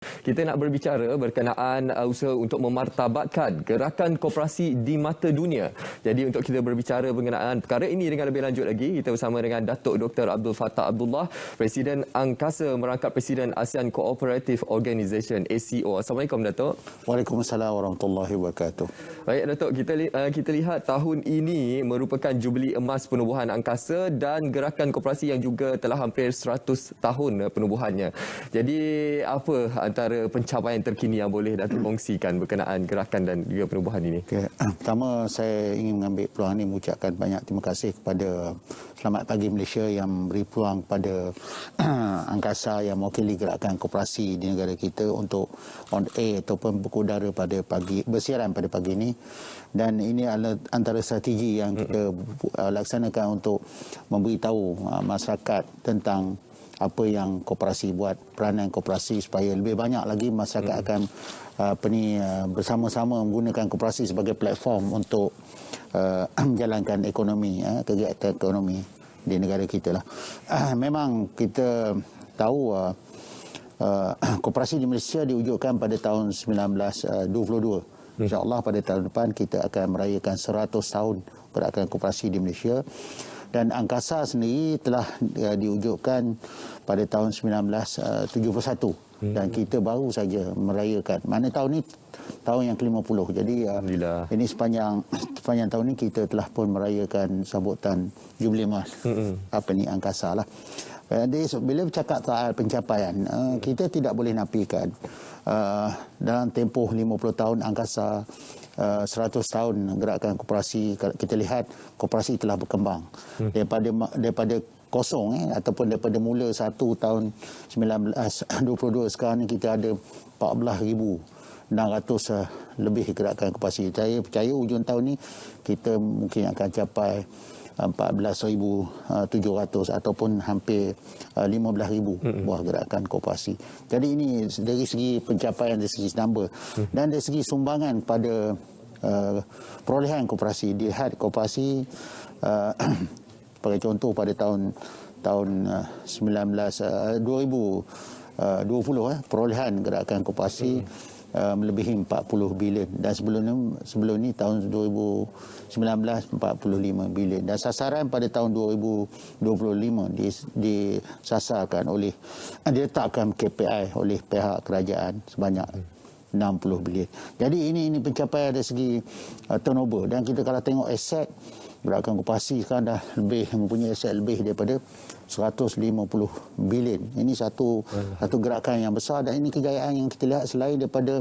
Kita nak berbicara berkenaan usaha untuk memartabatkan gerakan koperasi di mata dunia. Jadi untuk kita berbicara berkenaan perkara ini dengan lebih lanjut lagi, kita bersama dengan Datuk Dr. Abdul Fattah Abdullah, Presiden Angkasa Merangkap Presiden ASEAN Cooperative Organisation ACO. Assalamualaikum Datuk. Waalaikumsalam warahmatullahi wabarakatuh. Baik Datuk, kita lihat tahun ini merupakan jubili emas penubuhan angkasa dan gerakan koperasi yang juga telah hampir 100 tahun penubuhannya. Jadi apa antara pencapaian terkini yang boleh Datuk kongsikan berkenaan gerakan dan juga penubuhan ini? Okay. Pertama, saya ingin mengambil peluang ini mengucapkan banyak terima kasih kepada Selamat Pagi Malaysia yang beri peluang kepada angkasa yang mewakili gerakan koperasi di negara kita untuk on air ataupun berkudara pada bersiaran pada pagi ini. Dan ini adalah antara strategi yang kita laksanakan untuk memberitahu masyarakat tentang apa yang koperasi buat, peranan koperasi supaya lebih banyak lagi masyarakat akan bersama-sama menggunakan koperasi sebagai platform untuk menjalankan ekonomi, kegiatan ekonomi di negara kita lah. Memang kita tahu koperasi di Malaysia diwujudkan pada tahun 1922. InsyaAllah pada tahun depan kita akan merayakan 100 tahun gerakan koperasi di Malaysia. Dan angkasa sendiri telah diwujudkan pada tahun 1971 dan kita baru saja merayakan. Mana tahun ini tahun yang ke-50. Jadi ini sepanjang tahun ini kita telah pun merayakan sambutan jubili emas angkasa lah. Jadi bila bercakap soal pencapaian, kita tidak boleh nafikan dalam tempoh 50 tahun angkasa, 100 tahun gerakan koperasi, kita lihat koperasi telah berkembang daripada kosong ataupun daripada mula 1 tahun 1922 sekarang ni kita ada 14,600 lebih gerakan koperasi. Saya percaya hujung tahun ni kita mungkin akan capai 14,700 ataupun hampir 15,000 buah gerakan koperasi. Jadi ini dari segi pencapaian, dari segi number dan dari segi sumbangan pada perolehan koperasi. Dilihat koperasi sebagai contoh pada tahun 2020 perolehan gerakan koperasi melebihi 40 bilion dan sebelum ni tahun 2019 45 bilion dan sasaran pada tahun 2025 diletakkan KPI oleh pihak kerajaan sebanyak 60 bilion. Jadi ini pencapaian dari segi turnover. Dan kita kalau tengok aset gerakan koperasi sekarang dah mempunyai aset lebih daripada 150 bilion. Ini satu gerakan yang besar dan ini kejayaan yang kita lihat selain daripada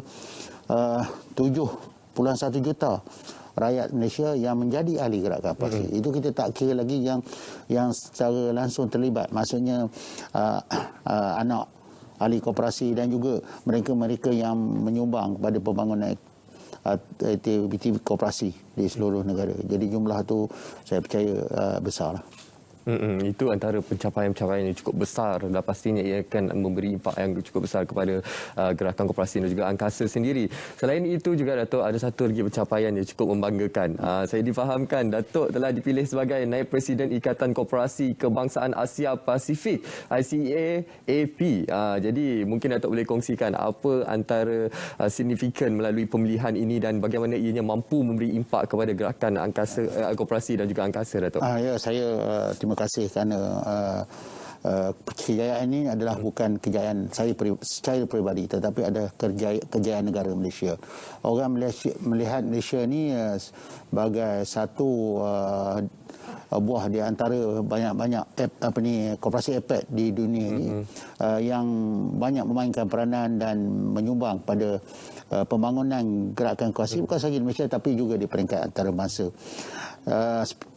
7.1 juta rakyat Malaysia yang menjadi ahli gerakan koperasi. Itu kita tak kira lagi yang secara langsung terlibat. Maksudnya anak ahli koperasi dan juga mereka yang menyumbang kepada pembangunan aktiviti koperasi di seluruh negara. Jadi jumlah tu saya percaya besar lah. Itu antara pencapaian-pencapaian yang cukup besar dan pastinya ia akan memberi impak yang cukup besar kepada gerakan koperasi dan juga angkasa sendiri. Selain itu juga Datuk, ada satu lagi pencapaian yang cukup membanggakan. Saya difahamkan Datuk telah dipilih sebagai Naib Presiden Ikatan Koperasi Kebangsaan Asia Pasifik ICAAP. Jadi mungkin Datuk boleh kongsikan apa antara signifikan melalui pemilihan ini dan bagaimana ianya mampu memberi impak kepada gerakan angkasa koperasi dan juga angkasa, Datuk. Ya, saya terima kasih kerana kejayaan ini adalah bukan kejayaan saya secara peribadi tetapi ada kejayaan negara Malaysia. Orang melihat Malaysia ni sebagai satu buah di antara banyak-banyak koperasi APEC di dunia ini yang banyak memainkan peranan dan menyumbang pada pembangunan gerakan koperasi bukan sahaja di Malaysia tapi juga di peringkat antarabangsa.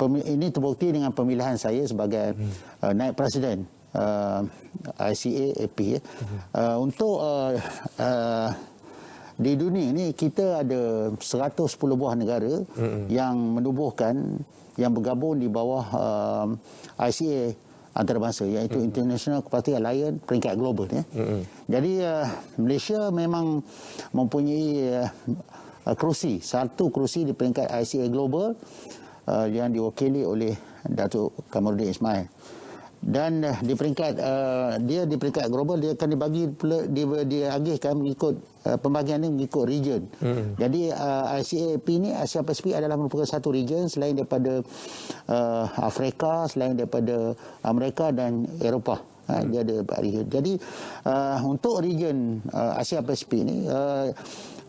Ini terbukti dengan pemilihan saya sebagai Naib Presiden ICAAP. Untuk di dunia ini kita ada 110 buah negara yang menubuhkan, yang bergabung di bawah ICA antarabangsa, iaitu International Cooperative Alliance peringkat global. Jadi Malaysia memang mempunyai satu kerusi di peringkat ICA Global yang diwakili oleh Datuk Kamarudin Ismail. Dan dia di peringkat global dia akan dibagi pula diagihkan mengikut pembagian ini mengikut region. Jadi ICAP ni, Asia Pasifik adalah merupakan satu region selain daripada Afrika, selain daripada Amerika dan Eropah. Dia ada 4 region. Jadi untuk region Asia Pasifik ni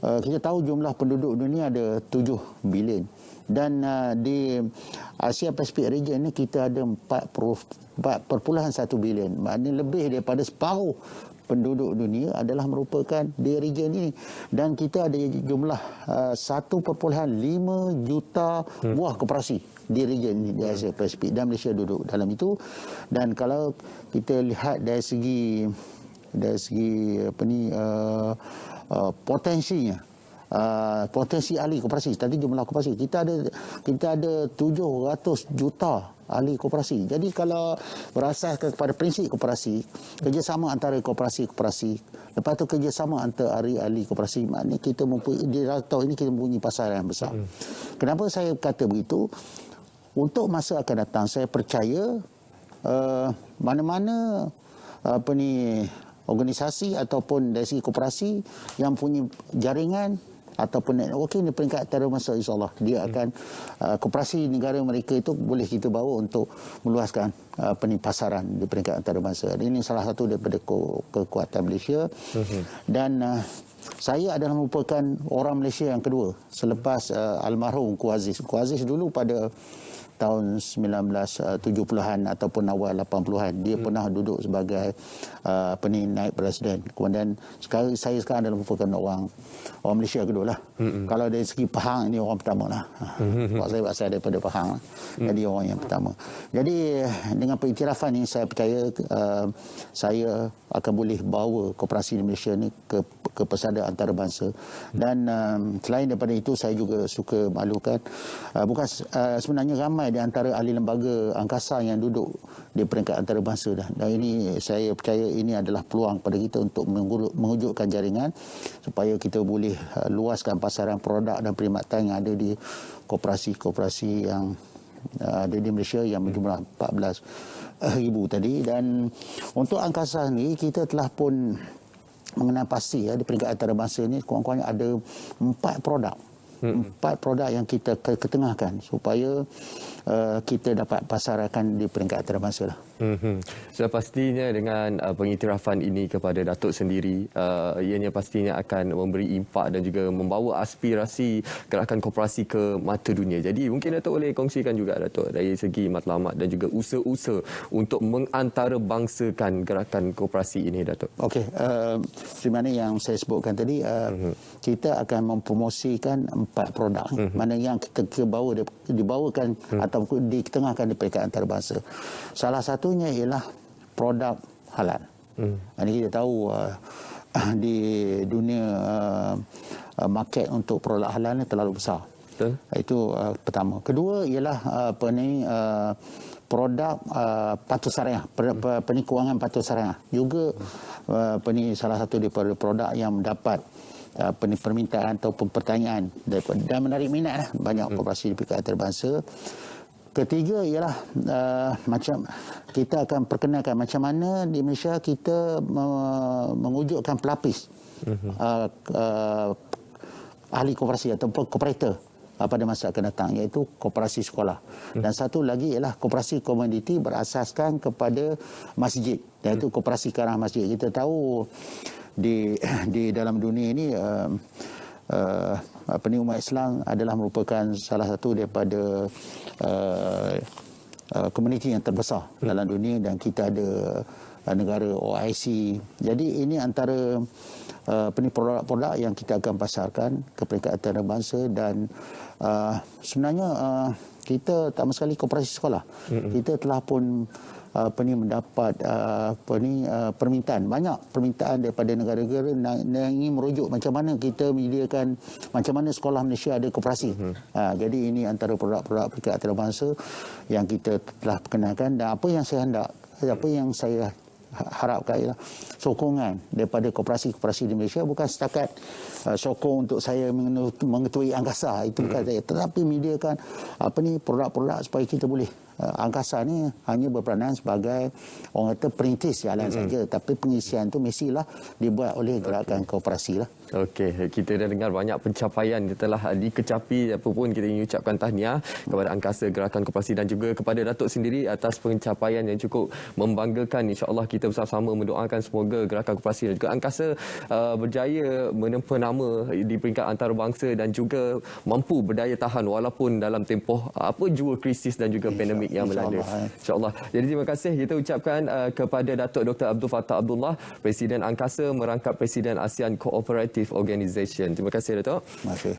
kita tahu jumlah penduduk dunia ada 7 bilion. Dan di Asia Pasifik region ni kita ada 4.1 bilion. Maknanya lebih daripada separuh penduduk dunia adalah merupakan di region ini. Dan kita ada jumlah 1.5 juta buah koperasi di region ini, di Asia Pasifik, dan Malaysia duduk dalam itu. Dan kalau kita lihat dari segi potensinya, potensi ahli koperasi, tadi jumlah koperasi kita ada 700 juta ahli koperasi. Jadi kalau berasaskan kepada prinsip koperasi, kerjasama antara koperasi-koperasi, lepas tu kerjasama antara ahli koperasi, maknanya kita di Ratau ini kita mempunyai pasar yang besar. Kenapa saya kata begitu? Untuk masa akan datang, saya percaya mana-mana organisasi ataupun dari segi koperasi yang punya jaringan ataupun networking di peringkat antarabangsa, insyaAllah dia akan koperasi negara mereka itu boleh kita bawa untuk meluaskan pasaran di peringkat antarabangsa. Ini salah satu daripada kekuatan Malaysia. Dan saya adalah merupakan orang Malaysia yang kedua selepas almarhum Khawaja Aziz. Khawaja Aziz dulu pada tahun 1970-an ataupun awal 80-an dia pernah duduk sebagai naib presiden. Kemudian saya sekarang adalah merupakan orang Malaysia kedua lah. Kalau dari segi Pahang, ini orang pertama lah. Saya berasal daripada Pahang lah. Jadi orang yang pertama. Jadi dengan pengiktirafan ini saya percaya saya akan boleh bawa koperasi di Malaysia ni ke pesada antarabangsa. Dan selain daripada itu, saya juga suka maklumkan sebenarnya ramai di antara ahli lembaga angkasa yang duduk di peringkat antarabangsa dah. Dan ini saya percaya ini adalah peluang pada kita untuk mewujudkan jaringan supaya kita boleh luaskan pasaran produk dan perkhidmatan yang ada di koperasi-koperasi yang ada di Malaysia yang berjumlah 14,000 tadi. Dan untuk angkasa ni kita telah pun mengenal pasti di peringkat antarabangsa ni kurang-kurangnya ada 4 produk. 4 produk yang kita ketengahkan supaya kita dapat pasarkan di peringkat antarabangsa lah. So pastinya dengan pengiktirafan ini kepada Datuk sendiri, ianya pastinya akan memberi impak dan juga membawa aspirasi gerakan koperasi ke mata dunia. Jadi mungkin Datuk boleh kongsikan juga, Datuk, dari segi matlamat dan juga usaha-usaha untuk mengantarabangsakan gerakan koperasi ini, Datuk. Okey, seperti mana yang saya sebutkan tadi, kita akan mempromosikan 4 produk mana yang kita dibawakan ataupun ditengahkan di peringkat antarabangsa. Salah satunya ialah produk halal. Ini kita tahu di dunia market untuk produk halal ni terlalu besar. Betul. Itu pertama. Kedua ialah produk patuh syariah, kewangan patuh syariah. Juga salah satu daripada produk yang mendapat permintaan ataupun pertanyaan dan menarik minat lah banyak koperasi di peringkat antarabangsa. Ketiga ialah macam kita akan perkenalkan macam mana di Malaysia kita mewujudkan pelapis ahli koperasi ataupun kooperator pada masa akan datang, iaitu koperasi sekolah. Dan satu lagi ialah koperasi komuniti berasaskan kepada masjid, iaitu koperasi karang masjid. Kita tahu di dalam dunia ini umat Islam adalah merupakan salah satu daripada komuniti yang terbesar dalam dunia, dan kita ada negara OIC. Jadi ini antara produk-produk yang kita akan pasarkan ke peringkat antarabangsa. Dan sebenarnya kita tak sekali koperasi sekolah, kita telah pun mendapat permintaan, banyak permintaan daripada negara-negara yang ingin merujuk macam mana kita menyediakan, macam mana sekolah Malaysia ada koperasi. Jadi ini antara produk-produk peringkat antarabangsa yang kita telah perkenalkan. Dan apa yang saya hendak, apa yang saya harapkan ialah sokongan daripada koperasi-koperasi di Malaysia, bukan setakat sokong untuk saya mengetuai angkasa, itu bukan saya, tetapi menyediakan produk-produk supaya kita boleh angkasa ni hanya berperanan sebagai orang kata perintis jalan saja, tapi pengisian tu mestilah dibuat oleh gerakan koperasi lah. Okey, kita dah dengar banyak pencapaian yang telah dikecapi. Apapun kita ingin ucapkan tahniah kepada Angkasa Gerakan Koperasi dan juga kepada Datuk sendiri atas pencapaian yang cukup membanggakan. InsyaAllah kita bersama-sama mendoakan semoga Gerakan Koperasi dan juga Angkasa berjaya menempa nama di peringkat antarabangsa dan juga mampu berdaya tahan walaupun dalam tempoh jua krisis dan juga pandemik yang melanda. InsyaAllah. Jadi terima kasih kita ucapkan kepada Datuk Dr. Abdul Fattah Abdullah, Presiden Angkasa merangkap Presiden ASEAN Cooperative Organisation. Terima kasih Datuk. Terima kasih.